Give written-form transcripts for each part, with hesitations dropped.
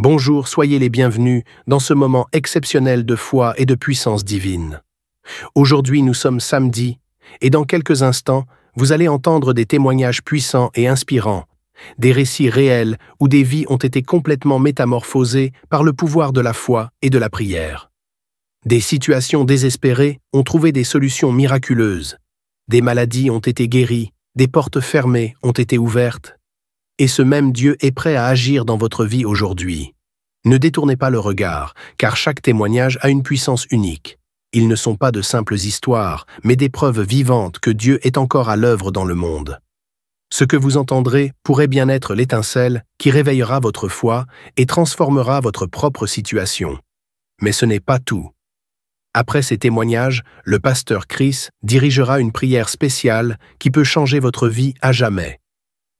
Bonjour, soyez les bienvenus dans ce moment exceptionnel de foi et de puissance divine. Aujourd'hui, nous sommes samedi, et dans quelques instants, vous allez entendre des témoignages puissants et inspirants, des récits réels où des vies ont été complètement métamorphosées par le pouvoir de la foi et de la prière. Des situations désespérées ont trouvé des solutions miraculeuses, des maladies ont été guéries, des portes fermées ont été ouvertes, et ce même Dieu est prêt à agir dans votre vie aujourd'hui. Ne détournez pas le regard, car chaque témoignage a une puissance unique. Ils ne sont pas de simples histoires, mais des preuves vivantes que Dieu est encore à l'œuvre dans le monde. Ce que vous entendrez pourrait bien être l'étincelle qui réveillera votre foi et transformera votre propre situation. Mais ce n'est pas tout. Après ces témoignages, le pasteur Chris dirigera une prière spéciale qui peut changer votre vie à jamais.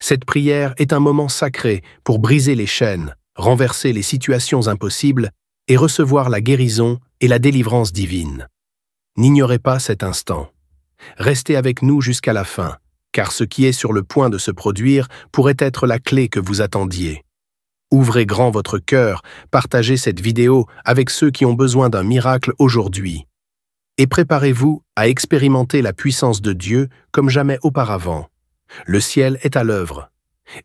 Cette prière est un moment sacré pour briser les chaînes, renverser les situations impossibles et recevoir la guérison et la délivrance divine. N'ignorez pas cet instant. Restez avec nous jusqu'à la fin, car ce qui est sur le point de se produire pourrait être la clé que vous attendiez. Ouvrez grand votre cœur, partagez cette vidéo avec ceux qui ont besoin d'un miracle aujourd'hui. Et préparez-vous à expérimenter la puissance de Dieu comme jamais auparavant. Le ciel est à l'œuvre,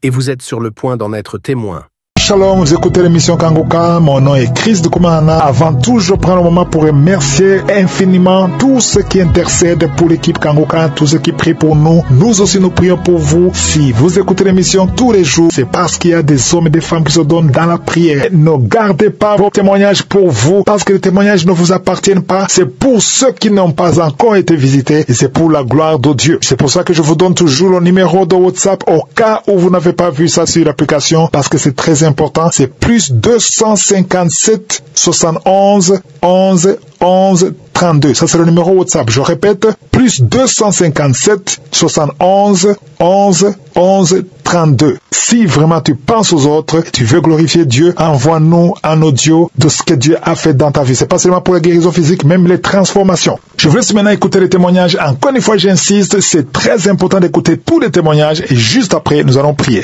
et vous êtes sur le point d'en être témoin. Shalom, vous écoutez l'émission Kangoka, mon nom est Chris de Koumana. Avant tout, je prends le moment pour remercier infiniment tous ceux qui intercèdent pour l'équipe Kangoka, tous ceux qui prient pour nous. Nous aussi, nous prions pour vous. Si vous écoutez l'émission tous les jours, c'est parce qu'il y a des hommes et des femmes qui se donnent dans la prière. Ne gardez pas vos témoignages pour vous, parce que les témoignages ne vous appartiennent pas. C'est pour ceux qui n'ont pas encore été visités, et c'est pour la gloire de Dieu. C'est pour ça que je vous donne toujours le numéro de WhatsApp au cas où vous n'avez pas vu ça sur l'application, parce que c'est très important. C'est plus 257 71 11 11 32. Ça, c'est le numéro WhatsApp. Je répète, plus 257 71 11 11 32. Si vraiment tu penses aux autres, tu veux glorifier Dieu, envoie-nous un audio de ce que Dieu a fait dans ta vie. C'est pas seulement pour la guérison physique, même les transformations. Je vous laisse maintenant écouter les témoignages. Encore une fois, j'insiste, c'est très important d'écouter tous les témoignages et juste après, nous allons prier.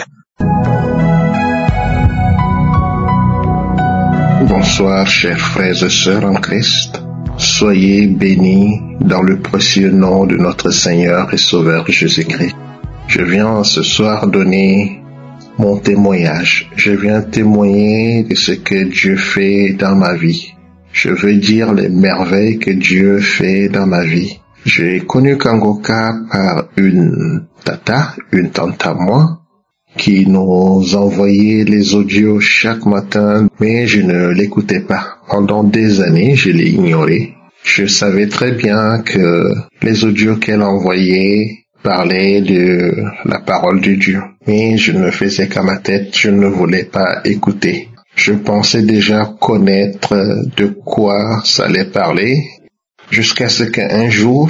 Bonsoir, chers frères et sœurs en Christ. Soyez bénis dans le précieux nom de notre Seigneur et Sauveur Jésus-Christ. Je viens ce soir donner mon témoignage. Je viens témoigner de ce que Dieu fait dans ma vie. Je veux dire les merveilles que Dieu fait dans ma vie. J'ai connu Kangoka par une tante à moi, qui nous envoyait les audios chaque matin, mais je ne l'écoutais pas. Pendant des années, je l'ai ignoré. Je savais très bien que les audios qu'elle envoyait parlaient de la parole de Dieu, mais je ne faisais qu'à ma tête, je ne voulais pas écouter. Je pensais déjà connaître de quoi ça allait parler, jusqu'à ce qu'un jour,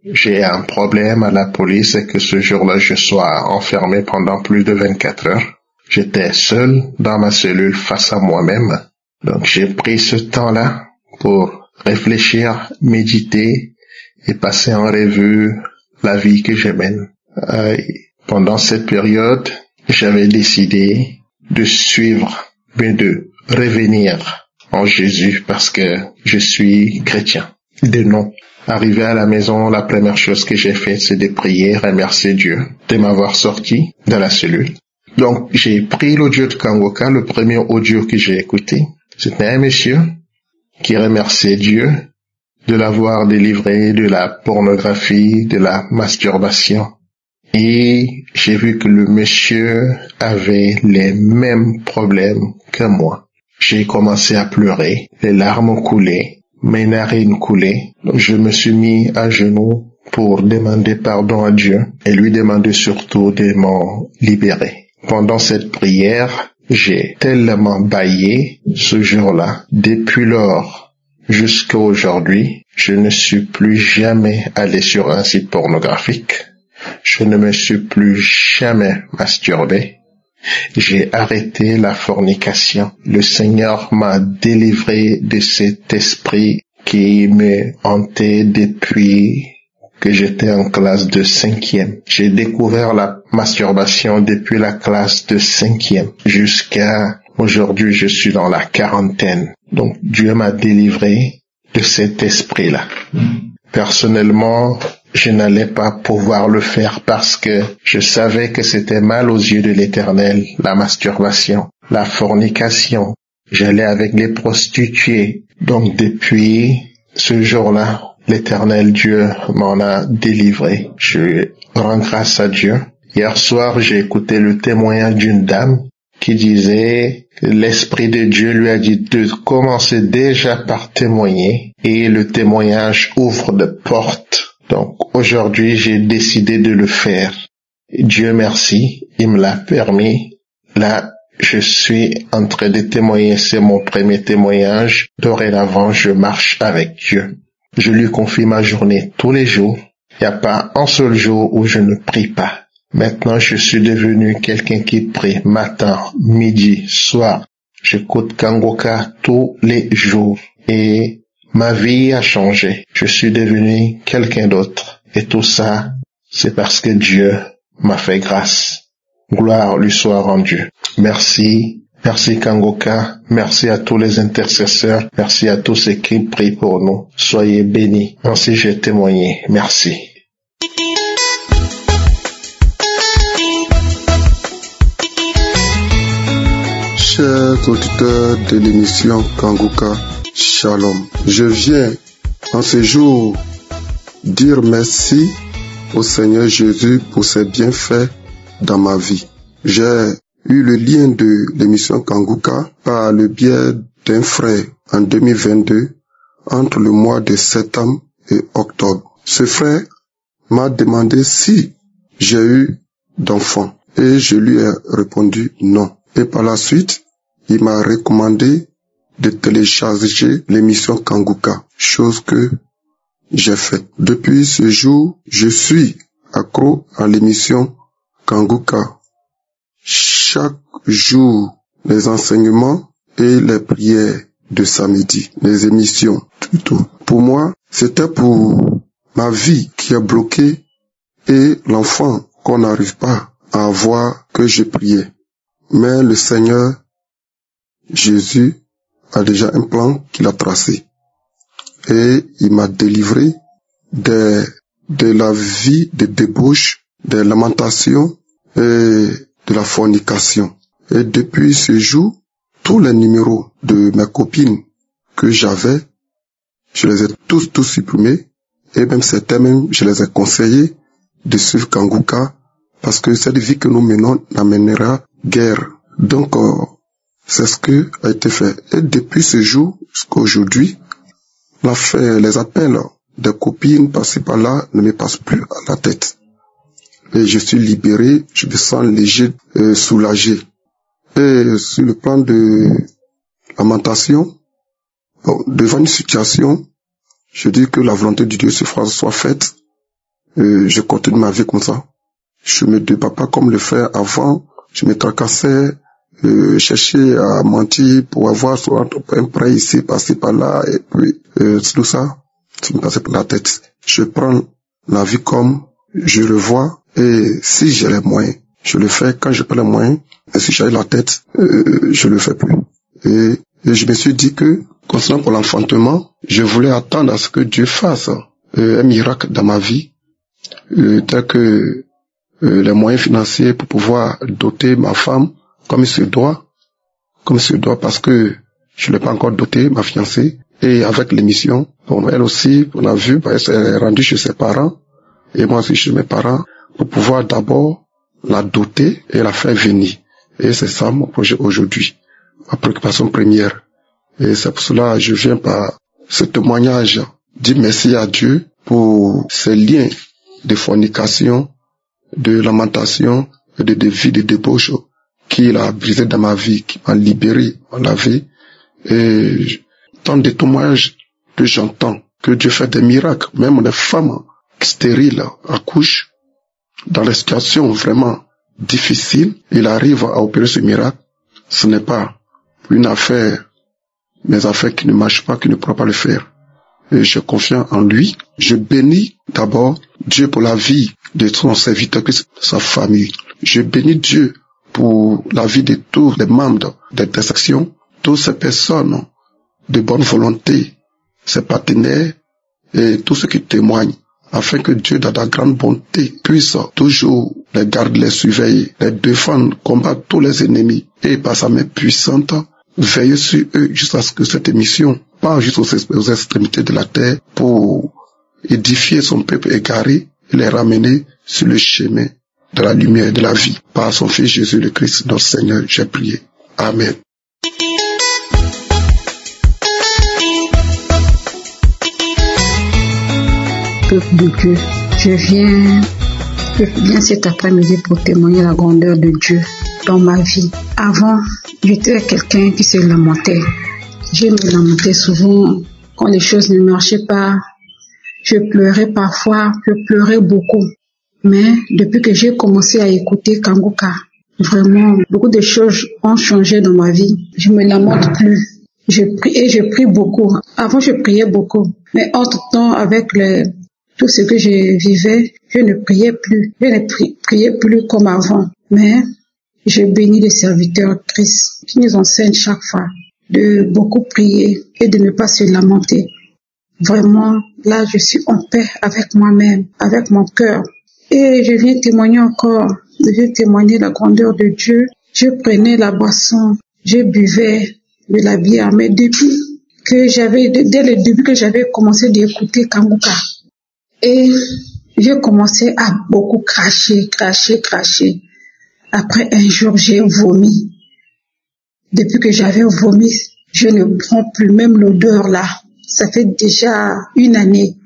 j'ai un problème à la police et que ce jour-là, je sois enfermé pendant plus de 24 heures. J'étais seul dans ma cellule face à moi-même. Donc, j'ai pris ce temps-là pour réfléchir, méditer et passer en revue la vie que je mène. Pendant cette période, j'avais décidé de suivre, mais de revenir en Jésus parce que je suis chrétien. De nom. Arrivé à la maison, la première chose que j'ai faite, c'est de prier, remercier Dieu de m'avoir sorti de la cellule. Donc, j'ai pris l'audio de Kangoka, le premier audio que j'ai écouté. C'était un monsieur qui remerciait Dieu de l'avoir délivré de la pornographie, de la masturbation. Et j'ai vu que le monsieur avait les mêmes problèmes que moi. J'ai commencé à pleurer, les larmes coulaient. Mes narines coulaient, donc je me suis mis à genoux pour demander pardon à Dieu et lui demander surtout de m'en libérer. Pendant cette prière, j'ai tellement bâillé ce jour-là. Depuis lors jusqu'à aujourd'hui, je ne suis plus jamais allé sur un site pornographique. Je ne me suis plus jamais masturbé. J'ai arrêté la fornication. Le Seigneur m'a délivré de cet esprit qui me hantait depuis que j'étais en classe de 5e. J'ai découvert la masturbation depuis la classe de 5e jusqu'à Aujourd'hui, je suis dans la quarantaine. Donc, Dieu m'a délivré de cet esprit-là. Personnellement, je n'allais pas pouvoir le faire parce que je savais que c'était mal aux yeux de l'Éternel, la masturbation, la fornication. J'allais avec les prostituées. Donc, depuis ce jour-là, l'Éternel Dieu m'en a délivré. Je rends grâce à Dieu. Hier soir, j'ai écouté le témoignage d'une dame qui disait que l'Esprit de Dieu lui a dit de commencer déjà par témoigner et le témoignage ouvre de portes. Donc aujourd'hui, j'ai décidé de le faire. Dieu merci, il me l'a permis. Là, je suis en train de témoigner, c'est mon premier témoignage. Dorénavant, je marche avec Dieu. Je lui confie ma journée tous les jours. Il n'y a pas un seul jour où je ne prie pas. Maintenant, je suis devenu quelqu'un qui prie matin, midi, soir. J'écoute Kangoka tous les jours et ma vie a changé. Je suis devenu quelqu'un d'autre. Et tout ça, c'est parce que Dieu m'a fait grâce. Gloire lui soit rendue. Merci. Merci Kangoka. Merci à tous les intercesseurs. Merci à tous ceux qui prient pour nous. Soyez bénis. Ainsi j'ai témoigné. Merci. Chers auditeurs de l'émission Kangoka, Shalom. Je viens en ce jour dire merci au Seigneur Jésus pour ses bienfaits dans ma vie. J'ai eu le lien de l'émission Kangoka par le biais d'un frère en 2022 entre le mois de septembre et octobre. Ce frère m'a demandé si j'ai eu d'enfants et je lui ai répondu non. Et par la suite, il m'a recommandé de télécharger l'émission Kangoka, chose que j'ai faite. Depuis ce jour, je suis accro à l'émission Kangoka. Chaque jour, les enseignements et les prières de samedi, les émissions, tout. Pour moi, c'était pour ma vie qui est bloquée et l'enfant qu'on n'arrive pas à avoir que je priais. Mais le Seigneur Jésus a déjà un plan qu'il a tracé. Et il m'a délivré de la vie de débauche, des lamentations et de la fornication. Et depuis ce jour, tous les numéros de mes copines que j'avais, je les ai tous supprimés. Et même certains, je les ai conseillés de suivre Kangoka parce que cette vie que nous menons n'amènera guère. Donc, c'est ce qui a été fait. Et depuis ce jour jusqu'à aujourd'hui, les appels des copines passées par là ne me passent plus à la tête. Et je suis libéré, je me sens léger, soulagé. Et sur le plan de lamentation, devant une situation, je dis que la volonté de Dieu soit faite. Je continue ma vie comme ça. Je me débats pas comme le faire avant. Je me tracassais, cherchais à mentir pour avoir un prêt ici, passer par là, et puis tout ça, ça me passait par la tête. Je prends la vie comme je le vois, et si j'ai les moyens, je le fais. Quand je prends les moyens, et si j'ai la tête, je le fais plus. Et je me suis dit que, concernant pour l'enfantement, je voulais attendre à ce que Dieu fasse un miracle dans ma vie, tel que les moyens financiers pour pouvoir doter ma femme comme il se doit parce que je ne l'ai pas encore doté, ma fiancée, et avec l'émission, elle aussi, on a vu, elle s'est rendue chez ses parents, et moi aussi chez mes parents, pour pouvoir d'abord la doter et la faire venir. Et c'est ça mon projet aujourd'hui, ma préoccupation première. Et c'est pour cela que je viens par ce témoignage, dire merci à Dieu pour ces liens de fornication, de lamentation et de vie de débauche qu'il a brisé dans ma vie, qui m'a libéré, m'a lavé. Et tant de témoignages que j'entends, que Dieu fait des miracles, même les femmes stériles accouchent dans des situations vraiment difficiles, il arrive à opérer ce miracle. Ce n'est pas une affaire, mes affaires qui ne marchent pas, qui ne pourra pas le faire. Et je confie en lui. Je bénis d'abord Dieu pour la vie de son serviteur, sa famille. Je bénis Dieu pour la vie de tous les membres d'Intersection, toutes ces personnes de bonne volonté, ses partenaires et tous ceux qui témoignent, afin que Dieu, dans la grande bonté, puisse toujours les garder, les surveiller, les défendre, combattre tous les ennemis et par sa main puissante, veiller sur eux jusqu'à ce que cette émission part jusqu'aux extrémités de la terre pour édifier son peuple égaré et les ramener sur le chemin de la lumière et de la vie. Par son Fils Jésus le Christ, notre Seigneur, j'ai prié. Amen. Peuple de Dieu, je viens cet après-midi pour témoigner la grandeur de Dieu dans ma vie. Avant, j'étais quelqu'un qui se lamentait. Je me lamentais souvent quand les choses ne marchaient pas. Je pleurais parfois, je pleurais beaucoup. Mais depuis que j'ai commencé à écouter Kanguka, vraiment, beaucoup de choses ont changé dans ma vie. Je me lamente plus. Je prie beaucoup. Avant, je priais beaucoup. Mais entre-temps, avec tout ce que je vivais, je ne priais plus. Je ne priais plus comme avant. Mais je bénis les serviteurs Christ qui nous enseignent chaque fois de beaucoup prier et de ne pas se lamenter. Vraiment, là, je suis en paix avec moi-même, avec mon cœur. Et je viens témoigner encore, je viens témoigner la grandeur de Dieu. Je prenais la boisson, je buvais de la bière. Mais dès le début que j'avais commencé d'écouter Kanguka, et j'ai commencé à beaucoup cracher. Après un jour, j'ai vomi. Depuis que j'avais vomi, je ne prends plus même l'odeur là. Ça fait déjà 1 année.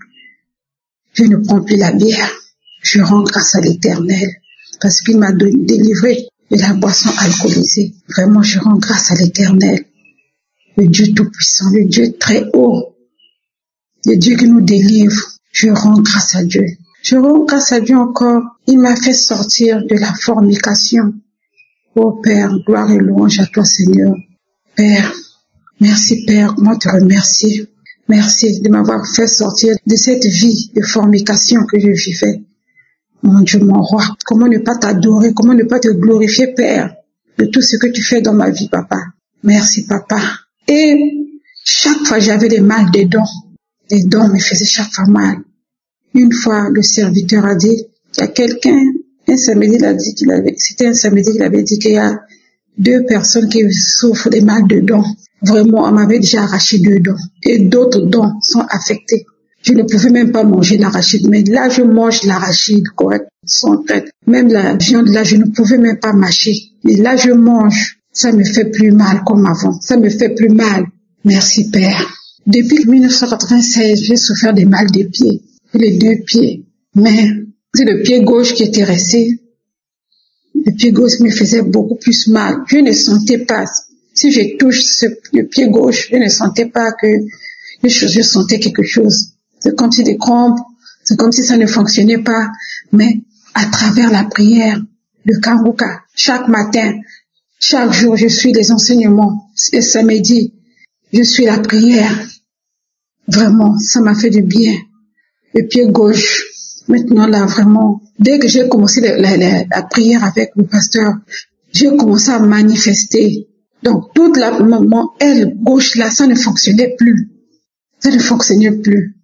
Je ne prends plus la bière. Je rends grâce à l'Éternel parce qu'il m'a délivré de la boisson alcoolisée. Vraiment, je rends grâce à l'Éternel, le Dieu Tout-Puissant, le Dieu très haut, le Dieu qui nous délivre. Je rends grâce à Dieu. Je rends grâce à Dieu encore. Il m'a fait sortir de la fornication. Oh Père, gloire et louange à toi Seigneur. Père, merci Père, moi te remercie. Merci de m'avoir fait sortir de cette vie de fornication que je vivais. Mon Dieu, mon roi, comment ne pas t'adorer, comment ne pas te glorifier, Père, de tout ce que tu fais dans ma vie, Papa. Merci, Papa. Et chaque fois, j'avais des mal des dents. Les dents me faisaient chaque fois mal. Une fois, le serviteur a dit, il y a quelqu'un, un samedi, il a dit c'était un samedi qu'il avait dit qu'il y a 2 personnes qui souffrent des mal de dents. Vraiment, on m'avait déjà arraché 2 dents. Et d'autres dents sont affectées. Je ne pouvais même pas manger l'arachide. Mais là, je mange l'arachide correct, sans traite. Même la viande, là, je ne pouvais même pas mâcher. Mais là, je mange. Ça me fait plus mal comme avant. Ça me fait plus mal. Merci, Père. Depuis 1996, j'ai souffert des mal des pieds. Les 2 pieds. Mais c'est le pied gauche qui était resté. Le pied gauche me faisait beaucoup plus mal. Je ne sentais pas. Si je touche le pied gauche, je ne sentais pas que je sentais quelque chose. C'est comme si des crampes, c'est comme si ça ne fonctionnait pas. Mais à travers la prière, le Kanguka, chaque matin, chaque jour, je suis les enseignements. Et samedi, je suis la prière. Vraiment, ça m'a fait du bien. Le pied gauche, maintenant là, vraiment, dès que j'ai commencé la prière avec le pasteur, j'ai commencé à manifester. Donc, toute la aile gauche là, ça ne fonctionnait plus. Ça ne fonctionnait plus.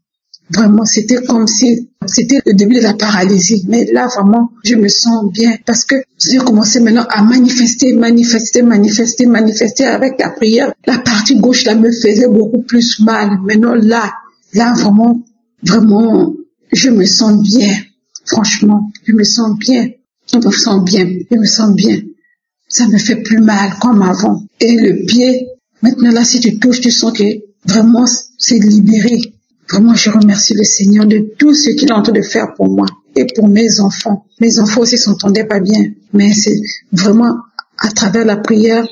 Vraiment, c'était comme si c'était le début de la paralysie. Mais là, vraiment, je me sens bien parce que j'ai commencé maintenant à manifester avec la prière. La partie gauche là me faisait beaucoup plus mal. Maintenant là, vraiment, je me sens bien. Franchement, je me sens bien. Je me sens bien. Ça me fait plus mal comme avant. Et le pied, maintenant là, si tu touches, tu sens que vraiment c'est libéré. Vraiment, je remercie le Seigneur de tout ce qu'il est en train de faire pour moi et pour mes enfants. Mes enfants aussi s'entendaient pas bien, mais c'est vraiment à travers la prière,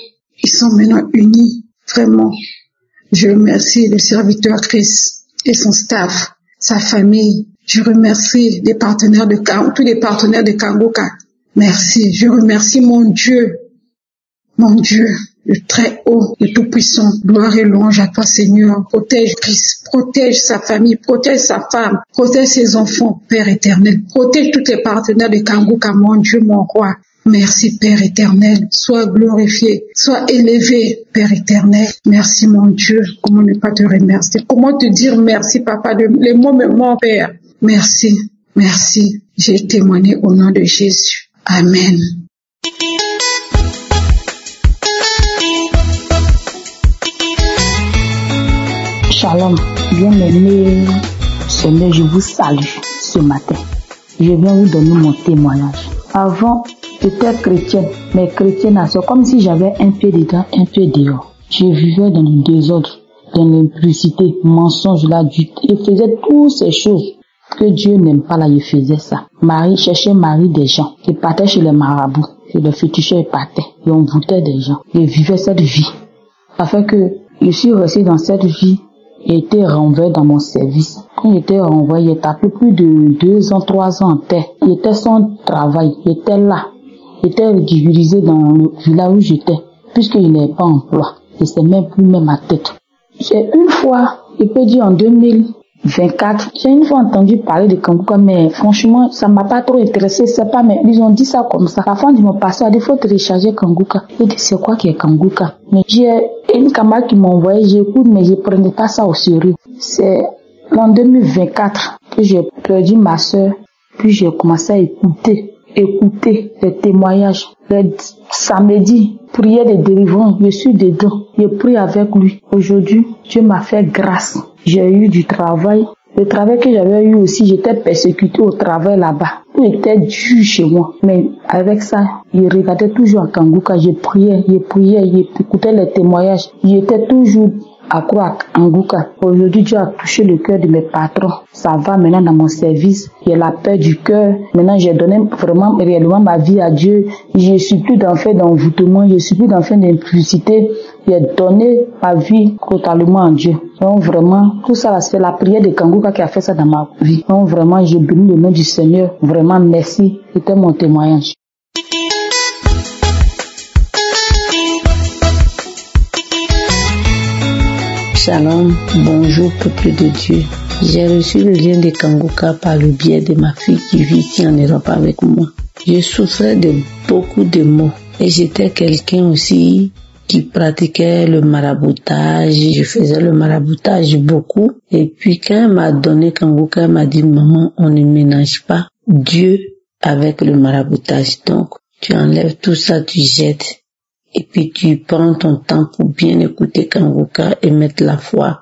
ils sont maintenant unis. Vraiment, je remercie le serviteur Christ et son staff, sa famille. Je remercie les partenaires tous les partenaires de Kanguka. Merci. Je remercie mon Dieu, le très haut, le tout-puissant. Gloire et louange à toi, Seigneur. Protège Christ, protège sa famille, protège sa femme, protège ses enfants, Père éternel. Protège tous les partenaires de Kanguka, mon Dieu, mon roi. Merci Père éternel, sois glorifié, sois élevé Père éternel. Merci mon Dieu, comment ne pas te remercier, comment te dire merci Papa, les mots me manquent Père. Merci, merci, j'ai témoigné au nom de Jésus. Amen. Shalom, bien-aimé Seigneur, je vous salue ce matin. Je viens vous donner mon témoignage. Avant, j'étais chrétienne, mais chrétienne à ça, comme si j'avais un pied dedans, un pied dehors. Je vivais dans le désordre, dans l'impudicité, mensonge, l'adultère. Je faisais toutes ces choses que Dieu n'aime pas là, je faisais ça. Cherchais mari des gens. Je partais chez les marabouts. Je les fétichais, je partais. Et on voûtait des gens. Je vivais cette vie. Ça fait que je suis resté dans cette vie. J'ai été renvoyé dans mon service. Quand j'étais renvoyé, j'ai tapé plus de 2 ans, 3 ans en terre. J'étais sans travail. J'étais là. J'étais ridiculisé dans le village où j'étais, puisque je n'avais pas emploi. Je ne sais même plus ma tête. J'ai une fois, je peux dire en 2024, j'ai une fois entendu parler de Kanguka, mais franchement, ça m'a pas trop intéressé. C'est pas, mais ils ont dit ça comme ça. La fin de mon passé, il faut télécharger Kanguka. J'ai dit, c'est quoi qui est Kanguka? Mais j'ai une camarade qui m'a envoyé, j'écoute, mais je prenais pas ça au sérieux. C'est en 2024 que j'ai perdu ma soeur, puis j'ai commencé à écouter les témoignages. Le samedi, prière de délivrance, je suis dedans, je prie avec lui. Aujourd'hui, Dieu m'a fait grâce. J'ai eu du travail. Le travail que j'avais eu aussi, j'étais persécuté au travail là-bas. Tout était dur chez moi. Mais avec ça, je regardais toujours à Kanguka, je priais, j'écoutais les témoignages. J'étais toujours accro à Kanguka. Aujourd'hui, Dieu a touché le cœur de mes patrons. Ça va maintenant dans mon service. J'ai la paix du cœur. Maintenant, j'ai donné vraiment, réellement ma vie à Dieu. Je suis plus dans fait d'envoûtement. Je suis plus dans fait d'impudicité. J'ai donné ma vie totalement à Dieu. Donc vraiment, tout ça, c'est la prière de Kanguka qui a fait ça dans ma vie. Donc vraiment, je bénis le nom du Seigneur. Vraiment, merci. C'était mon témoignage. Shalom, bonjour peuple de Dieu. J'ai reçu le lien de Kanguka par le biais de ma fille qui vit ici en Europe avec moi. Je souffrais de beaucoup de maux et j'étais quelqu'un aussi qui pratiquait le maraboutage. Je faisais le maraboutage beaucoup. Et puis quand elle m'a donné Kanguka, elle m'a dit, maman, on ne mélange pas Dieu avec le maraboutage. Donc, tu enlèves tout ça, tu jettes. Et puis tu prends ton temps pour bien écouter Kanguka et mettre la foi.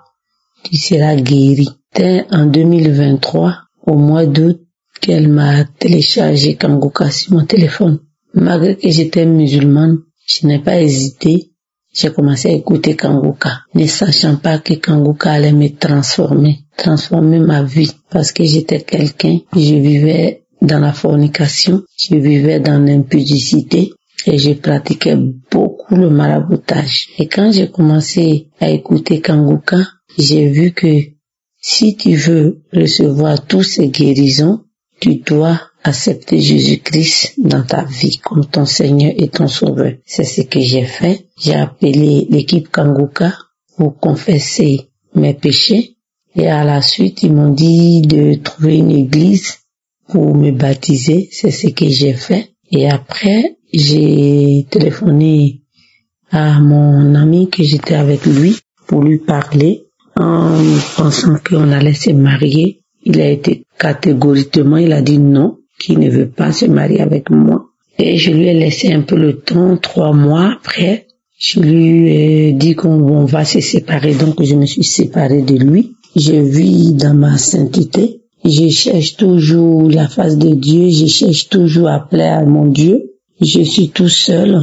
Tu seras guéri. C'était en 2023, au mois d'août, qu'elle m'a téléchargé Kanguka sur mon téléphone. Malgré que j'étais musulmane, je n'ai pas hésité. J'ai commencé à écouter Kanguka, ne sachant pas que Kanguka allait me transformer ma vie. Parce que j'étais quelqu'un, je vivais dans la fornication, je vivais dans l'impudicité. Et je pratiquais beaucoup le maraboutage. Et quand j'ai commencé à écouter Kanguka, j'ai vu que si tu veux recevoir tous ces guérisons, tu dois accepter Jésus-Christ dans ta vie comme ton Seigneur et ton Sauveur. C'est ce que j'ai fait. J'ai appelé l'équipe Kanguka pour confesser mes péchés. Et à la suite, ils m'ont dit de trouver une église pour me baptiser. C'est ce que j'ai fait. Et après, j'ai téléphoné à mon ami que j'étais avec lui pour lui parler en pensant qu'on allait se marier. Il a été catégoriquement, il a dit non, qu'il ne veut pas se marier avec moi. Et je lui ai laissé un peu le temps, 3 mois après. Je lui ai dit qu'on va se séparer, donc je me suis séparée de lui. Je vis dans ma sainteté. Je cherche toujours la face de Dieu, je cherche toujours à plaire à mon Dieu. Je suis tout seul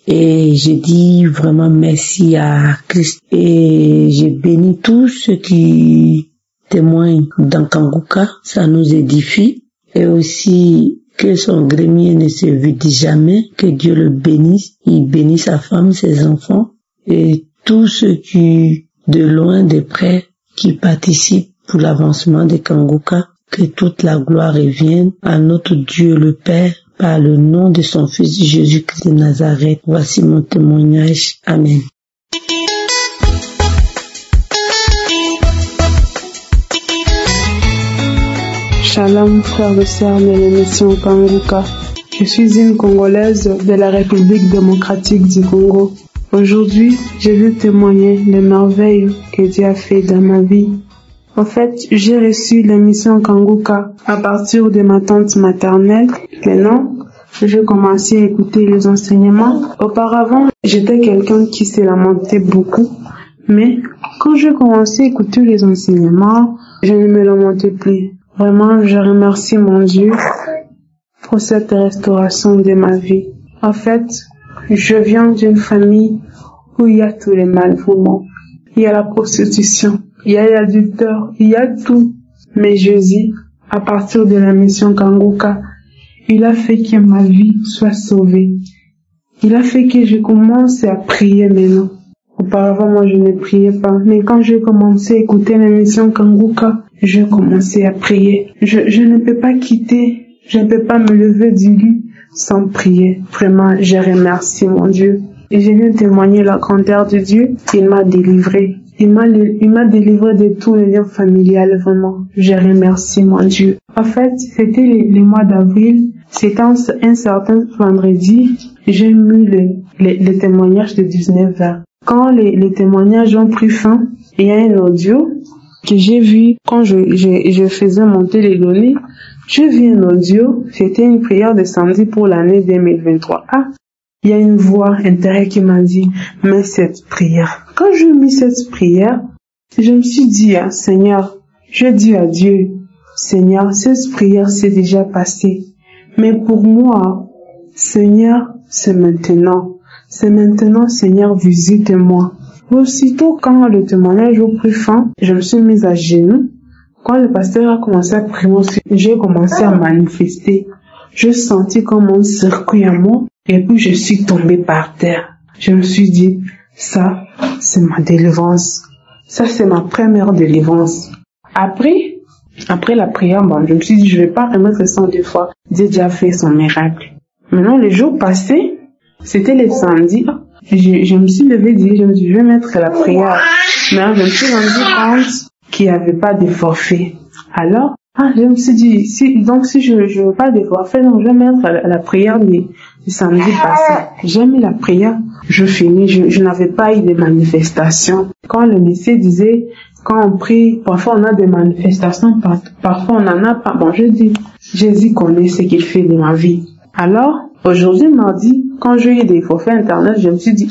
et je dis vraiment merci à Christ et je bénis tous ceux qui témoignent dans Kanguka, ça nous édifie et aussi que son grenier ne se vide jamais, que Dieu le bénisse, il bénisse sa femme, ses enfants et tous ceux qui, de loin, de près, qui participent pour l'avancement de Kanguka, que toute la gloire revienne à notre Dieu le Père, par le nom de son Fils Jésus-Christ de Nazareth. Voici mon témoignage. Amen. Shalom, frères et sœurs de l'émission Kanguka. Je suis une Congolaise de la République démocratique du Congo. Aujourd'hui, je veux témoigner des merveilles que Dieu a fait dans ma vie. En fait, j'ai reçu la mission Kanguka à partir de ma tante maternelle. Maintenant, j'ai commencé à écouter les enseignements. Auparavant, j'étais quelqu'un qui se lamentait beaucoup. Mais quand j'ai commencé à écouter les enseignements, je ne me lamentais plus. Vraiment, je remercie mon Dieu pour cette restauration de ma vie. En fait, je viens d'une famille où il y a tous les mal, vraiment. Il y a la prostitution, il y a l'adultère, il y a tout. Mais Jésus, à partir de la mission Kanguka, il a fait que ma vie soit sauvée. Il a fait que je commence à prier maintenant. Auparavant, moi, je ne priais pas. Mais quand j'ai commencé à écouter la mission Kanguka, j'ai commencé à prier. Je ne peux pas quitter. Je ne peux pas me lever du lit sans prier. Vraiment, je remercie mon Dieu. Et je viens témoigner la grandeur de Dieu. Il m'a délivré. Il m'a délivré de tous les liens familiales, vraiment. Je remercie mon Dieu. En fait, c'était le mois d'avril. C'était un certain vendredi. J'ai mis le témoignage de 19h. Quand les témoignages ont pris fin, il y a un audio que j'ai vu quand je faisais monter les données. J'ai vu un audio, c'était une prière de samedi pour l'année 2023. Ah, il y a une voix intérieure qui m'a dit, mais cette prière. Quand j'ai mis cette prière, je me suis dit, ah, Seigneur, je dis à Dieu, Seigneur, cette prière s'est déjà passée. Mais pour moi, Seigneur, c'est maintenant. C'est maintenant, Seigneur, visite-moi. Aussitôt, quand le témoignage a pris fin, je me suis mise à genoux. Quand le pasteur a commencé à prier, j'ai commencé à manifester. Je sentis comme un circuit à moi et puis je suis tombée par terre. Je me suis dit, ça, c'est ma délivrance. Ça, c'est ma première délivrance. Après la prière, je me suis dit, je vais pas remettre ça 2 fois. Dieu a déjà fait son miracle. Maintenant, les jours passés, c'était le samedi. Je me suis levée, je me suis dit, je vais mettre la prière. Mais je me suis rendu compte qu'il n'y avait pas de forfait. Alors, je me suis dit, si je veux pas de forfait, donc je vais mettre la prière du samedi passé. J'ai mis la prière, je finis, je n'avais pas eu de manifestation. Quand le monsieur disait, quand on prie, parfois on a des manifestations, parfois on n'en a pas. Bon, je dis, Jésus connaît ce qu'il fait de ma vie. Alors, aujourd'hui, mardi, quand j'ai eu des forfaits internet, je me suis dit,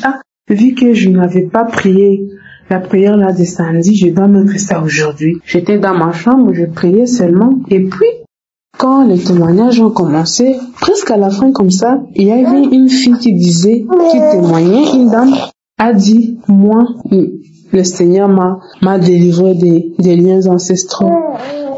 vu que je n'avais pas prié la prière là de samedi, je dois mettre ça aujourd'hui. J'étais dans ma chambre, je priais seulement. Et puis, quand les témoignages ont commencé, presque à la fin comme ça, il y avait une fille qui témoignait, une dame a dit, moi, le Seigneur m'a délivré des liens ancestraux,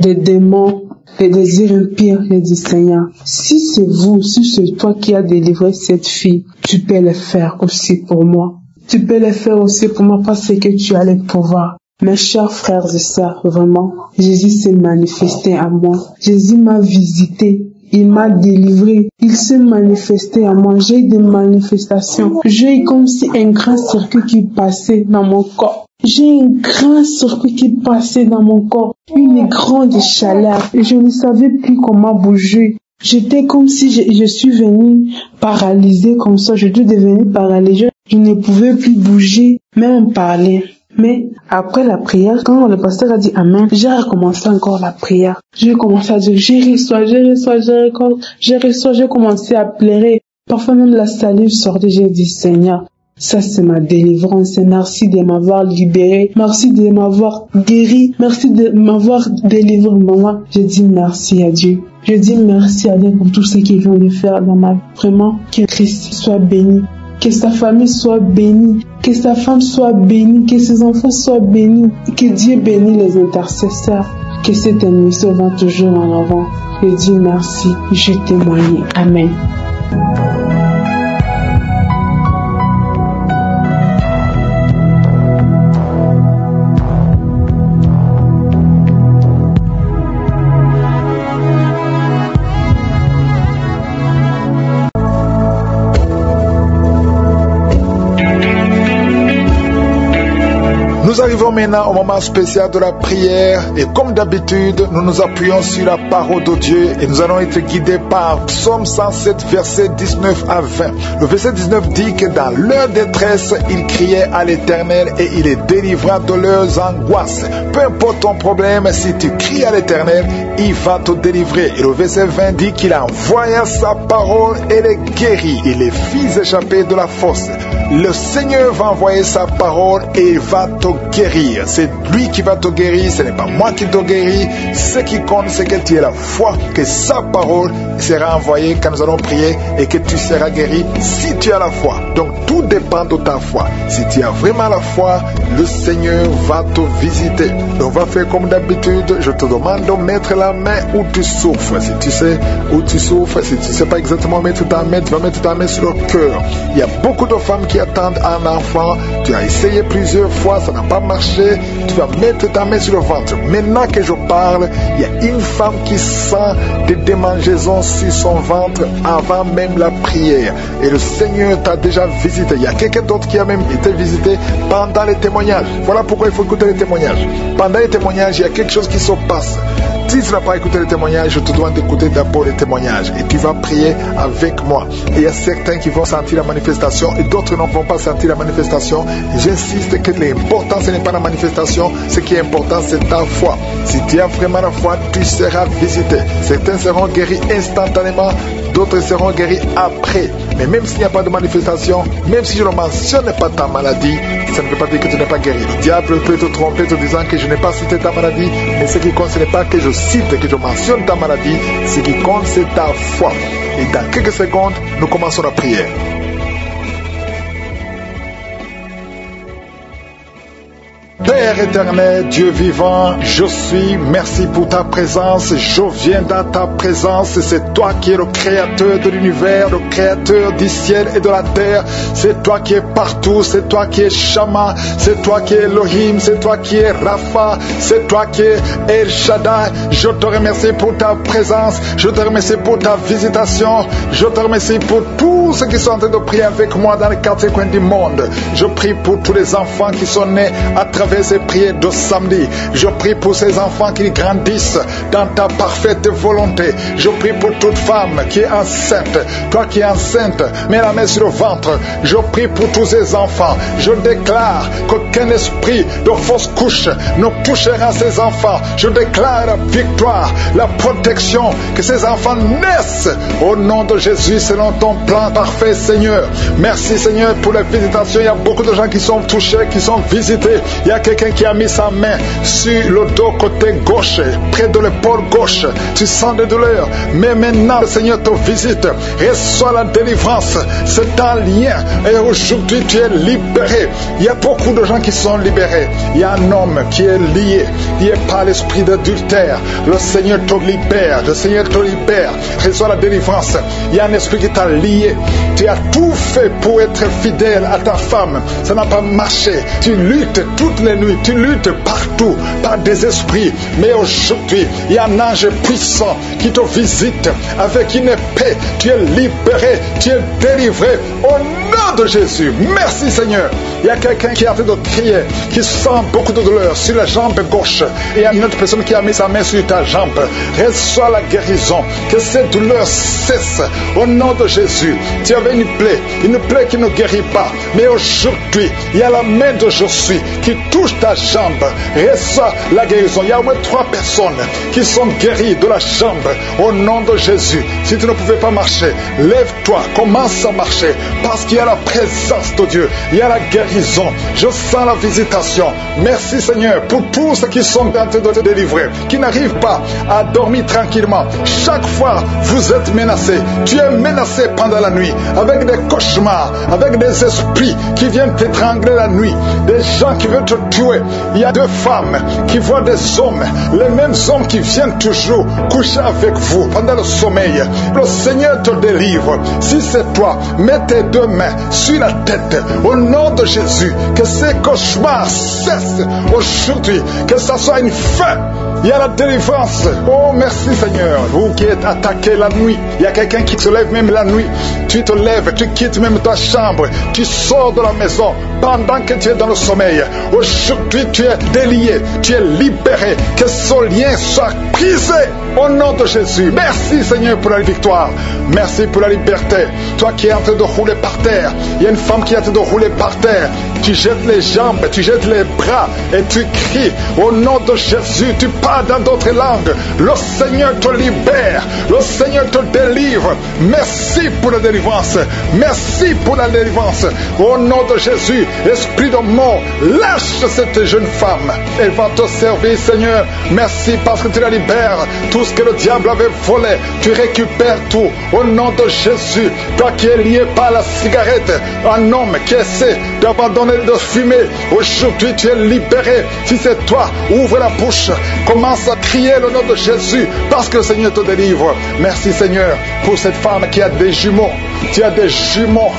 des démons, des désirs impurs. J'ai dit, Seigneur, si c'est toi qui as délivré cette fille, tu peux le faire aussi pour moi. Tu peux le faire aussi pour moi parce que tu as le pouvoir. Mes chers frères et sœurs, vraiment, Jésus s'est manifesté à moi. Jésus m'a visité. Il m'a délivré. Il s'est manifesté à moi. J'ai eu des manifestations. J'ai eu comme si un grand circuit qui passait dans mon corps. J'ai un grand circuit qui passait dans mon corps. Une grande chaleur. Et je ne savais plus comment bouger. J'étais comme si je suis venue paralysée comme ça. Je suis devenue paralysée. Je ne pouvais plus bouger, même parler. Mais après la prière, quand le pasteur a dit Amen, j'ai recommencé encore la prière. J'ai commencé à dire, j'ai commencé à pleurer. Parfois même la salive sortait, j'ai dit Seigneur, ça c'est ma délivrance. Merci de m'avoir libéré. Merci de m'avoir guéri. Merci de m'avoir délivré, maman. Je dis merci à Dieu. Je dis merci à Dieu pour tout ce qu'il vient de faire dans ma vie. Vraiment, que Christ soit béni. Que sa famille soit bénie, que sa femme soit bénie, que ses enfants soient bénis, que Dieu bénisse les intercesseurs, que cette émission va toujours en avant. Je dis merci, je témoigne. Amen. Nous arrivons maintenant au moment spécial de la prière et comme d'habitude, nous nous appuyons sur la parole de Dieu et nous allons être guidés par Psaume 107, verset 19 à 20. Le verset 19 dit que dans leur détresse, ils criaient à l'Éternel et il les délivra de leurs angoisses. Peu importe ton problème, si tu cries à l'Éternel, il va te délivrer. Et le verset 20 dit qu'il envoya sa parole et les guérit. Il les fit échapper de la fosse. Le Seigneur va envoyer sa parole et il va te guérir. C'est lui qui va te guérir, ce n'est pas moi qui te guéris. Ce qui compte, c'est que tu aies la foi, que sa parole sera envoyée quand nous allons prier et que tu seras guéri si tu as la foi. Donc tout dépend de ta foi. Si tu as vraiment la foi, le Seigneur va te visiter. Donc on va faire comme d'habitude. Je te demande de mettre la main où tu souffres. Si tu sais où tu souffres, si tu ne sais pas exactement mettre ta main, tu vas mettre ta main sur le cœur. Il y a beaucoup de femmes qui attendent un enfant. Tu as essayé plusieurs fois, ça n'a pas marché. Tu vas mettre ta main sur le ventre. Maintenant que je parle, il y a une femme qui sent des démangeaisons sur son ventre avant même la prière. Et le Seigneur t'a déjà visité. Il y a quelqu'un d'autre qui a même été visité pendant les témoignages. Voilà pourquoi il faut écouter les témoignages. Pendant les témoignages, il y a quelque chose qui se passe. Si tu n'as pas écouté les témoignages, je te demande d'écouter d'abord les témoignages et tu vas prier avec moi. Et il y a certains qui vont sentir la manifestation et d'autres ne vont pas sentir la manifestation. J'insiste que l'important ce n'est pas la manifestation, ce qui est important c'est ta foi. Si tu as vraiment la foi, tu seras visité. Certains seront guéris instantanément, d'autres seront guéris après. Mais même s'il n'y a pas de manifestation, même si je ne mentionne pas ta maladie, ça ne veut pas dire que tu n'es pas guéri. Le diable peut te tromper te disant que je n'ai pas cité ta maladie, mais ce qui compte, ce n'est pas que je cite, que je mentionne ta maladie, ce qui compte, c'est ta foi. Et dans quelques secondes, nous commençons la prière. Père éternel, Dieu vivant, je suis, merci pour ta présence, je viens dans ta présence, c'est toi qui es le créateur de l'univers, le créateur du ciel et de la terre, c'est toi qui es partout, c'est toi qui es Shama, c'est toi qui es Elohim, c'est toi qui es Rapha, c'est toi qui es El Shaddai. Je te remercie pour ta présence, je te remercie pour ta visitation, je te remercie pour tous ceux qui sont en train de prier avec moi dans les 4 coins du monde. Je prie pour tous les enfants qui sont nés à travers ces prières de samedi. Je prie pour ces enfants qui grandissent dans ta parfaite volonté. Je prie pour toute femme qui est enceinte. Toi qui es enceinte, mets la main sur le ventre. Je prie pour tous ces enfants. Je déclare qu'aucun esprit de fausse couche ne touchera ces enfants. Je déclare la victoire, la protection, que ces enfants naissent au nom de Jésus selon ton plan parfait, Seigneur. Merci, Seigneur, pour la visitation. Il y a beaucoup de gens qui sont touchés, qui sont visités. Il y a quelqu'un qui a mis sa main sur le dos côté gauche, près de l'épaule gauche. Tu sens des douleurs, mais maintenant le Seigneur te visite. Reçois la délivrance, c'est un lien. Et aujourd'hui tu es libéré. Il y a beaucoup de gens qui sont libérés. Il y a un homme qui est lié par l'esprit d'adultère. Le Seigneur te libère, le Seigneur te libère. Reçois la délivrance. Il y a un esprit qui t'a lié. Tu as tout fait pour être fidèle à ta femme. Ça n'a pas marché. Tu luttes toutes les nuits, tu luttes partout par des esprits. Mais aujourd'hui, il y a un ange puissant qui te visite avec une épée. Tu es libéré, tu es délivré au nom de Jésus. Merci Seigneur. Il y a quelqu'un qui est en train de crier, qui sent beaucoup de douleur sur la jambe gauche. Et il y a une autre personne qui a mis sa main sur ta jambe. Reçois la guérison. Que cette douleur cesse au nom de Jésus. Tu avais une plaie qui ne guérit pas. Mais aujourd'hui, il y a la main de Jésus qui touche ta jambe. Reçois la guérison. Il y a au moins 3 personnes qui sont guéries de la jambe au nom de Jésus. Si tu ne pouvais pas marcher, lève-toi, commence à marcher parce qu'il y a la présence de Dieu. Il y a la guérison. Je sens la visitation. Merci Seigneur pour tous ceux qui sont en train de te délivrer, qui n'arrivent pas à dormir tranquillement. Chaque fois, vous êtes menacé. Tu es menacé pendant la nuit avec des cauchemars, avec des esprits qui viennent t'étrangler la nuit, des gens qui veulent te tuer. Il y a 2 femmes qui voient des hommes, les mêmes hommes qui viennent toujours coucher avec vous pendant le sommeil. Le Seigneur te délivre. Si c'est toi, mets tes 2 mains sur la tête. Au nom de Jésus, que ces cauchemars cessent aujourd'hui, que ça soit une fin. Il y a la délivrance. Oh, merci Seigneur. Vous qui êtes attaqués la nuit, il y a quelqu'un qui se lève même la nuit. Tu te lèves, tu quittes même ta chambre, tu sors de la maison pendant que tu es dans le sommeil. Aujourd'hui, tu es délié, tu es libéré. Que ce lien soit brisé au nom de Jésus. Merci Seigneur pour la victoire. Merci pour la liberté. Toi qui es en train de rouler par terre, il y a une femme qui est en train de rouler par terre. Tu jettes les jambes, tu jettes les bras et tu cries au nom de Jésus. Tu parles dans d'autres langues. Le Seigneur te libère. Le Seigneur te délivre. Merci pour la délivrance. Merci pour la délivrance. Au nom de Jésus, esprit de mort, lâche cette jeune femme. Elle va te servir, Seigneur. Merci parce que tu la libères. Tout ce que le diable avait volé, tu récupères tout. Au nom de Jésus, toi qui es lié par la cigarette, un homme qui essaie d'abandonner de fumer, aujourd'hui tu es libéré. Si c'est toi, ouvre la bouche, commence à crier le nom de Jésus, parce que le Seigneur te délivre. Merci Seigneur pour cette femme qui a des jumeaux. Tu as des jumeaux.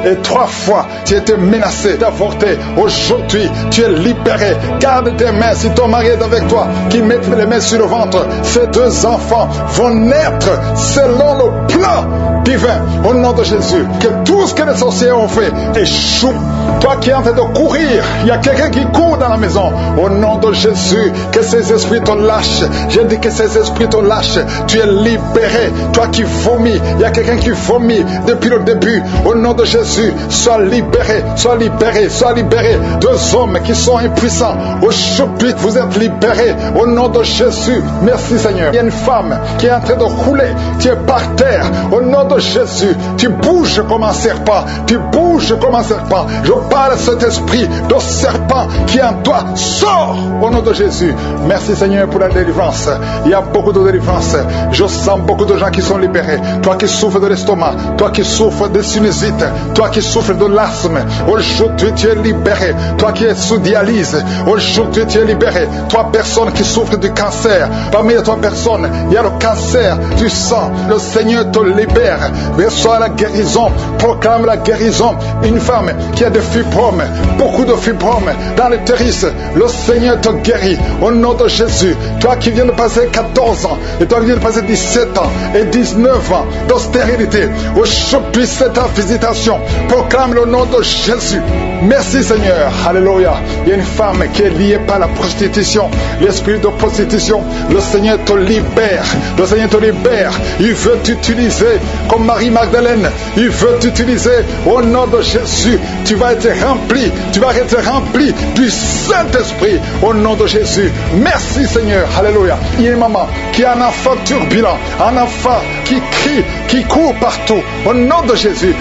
Et 3 fois, tu étais menacé d'avorter. Aujourd'hui, tu es libéré. Garde tes mains si ton mari est avec toi, qui met les mains sur le ventre. Ces 2 enfants vont naître selon le plan divin. Au nom de Jésus, que tout ce que les sorciers ont fait échoue. Toi qui es en train de courir, il y a quelqu'un qui court dans la maison. Au nom de Jésus, que ces esprits te lâchent. J'ai dit que ces esprits te lâchent. Tu es libéré. Toi qui vomis, il y a quelqu'un qui vomit depuis le début. Au nom de Jésus, sois libéré, sois libéré, sois libéré. 2 hommes qui sont impuissants, aujourd'hui vous êtes libérés au nom de Jésus. Merci Seigneur. Il y a une femme qui est en train de rouler, tu es par terre. Au nom de Jésus, tu bouges comme un serpent, tu bouges comme un serpent. Je parle à cet esprit de serpent qui est en toi, sors au nom de Jésus. Merci Seigneur pour la délivrance. Il y a beaucoup de délivrance. Je sens beaucoup de gens qui sont libérés. Toi qui souffres de l'estomac, toi qui souffres de sinusite, toi qui souffres de l'asthme, aujourd'hui tu es libéré. Toi qui es sous dialyse, aujourd'hui tu es libéré. Toi personne qui souffre du cancer, parmi les 3 personnes, il y a le cancer du sang. Le Seigneur te libère. Reçois la guérison, proclame la guérison. Une femme qui a des fibromes, beaucoup de fibromes dans l'utérus, le Seigneur te guérit au nom de Jésus. Toi qui viens de passer 14 ans, et toi qui viens de passer 17 ans et 19 ans de stérilité, aujourd'hui c'est ta visitation. Proclame le nom de Jésus. Merci Seigneur. Alléluia. Il y a une femme qui est liée par la prostitution, l'esprit de prostitution. Le Seigneur te libère. Le Seigneur te libère. Il veut t'utiliser comme Marie-Magdalène. Il veut t'utiliser au nom de Jésus. Tu vas être rempli. Tu vas être rempli du Saint-Esprit au nom de Jésus. Merci Seigneur. Alléluia. Il y a une maman qui a un enfant turbulent, un enfant qui crie, qui court partout. Au nom de Jésus.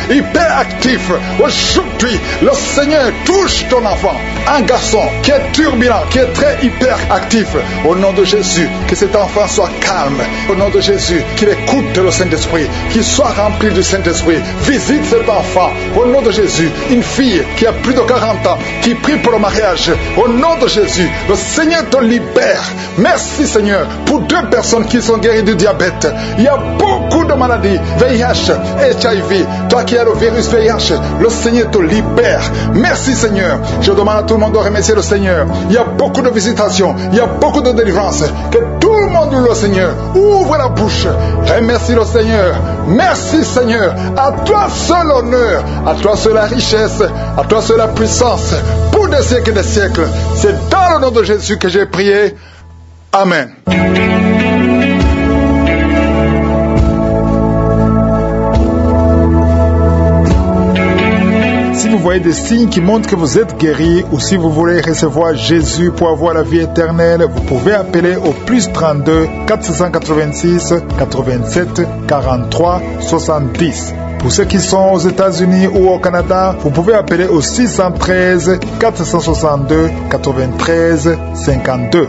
Hyperactif. Aujourd'hui, le Seigneur touche ton enfant. Un garçon qui est turbulent, qui est très hyperactif. Au nom de Jésus, que cet enfant soit calme. Au nom de Jésus, qu'il écoute le Saint-Esprit, qu'il soit rempli du Saint-Esprit. Visite cet enfant. Au nom de Jésus, une fille qui a plus de 40 ans, qui prie pour le mariage. Au nom de Jésus, le Seigneur te libère. Merci Seigneur pour 2 personnes qui sont guéries du diabète. Il y a beaucoup de maladies, VIH, HIV. Toi qui as le virus VIH, le Seigneur te libère. Merci Seigneur. Je demande à tout le monde de remercier le Seigneur. Il y a beaucoup de visitations, il y a beaucoup de délivrances. Que tout le monde loue le Seigneur. Ouvre la bouche. Remercie le Seigneur. Merci Seigneur. À toi seul l'honneur, à toi seul la richesse, à toi seul la puissance, pour des siècles et des siècles. C'est dans le nom de Jésus que j'ai prié. Amen. Si vous voyez des signes qui montrent que vous êtes guéri, ou si vous voulez recevoir Jésus pour avoir la vie éternelle, vous pouvez appeler au plus 32 486 87 43 70. Pour ceux qui sont aux États-Unis ou au Canada, vous pouvez appeler au 613 462 93 52.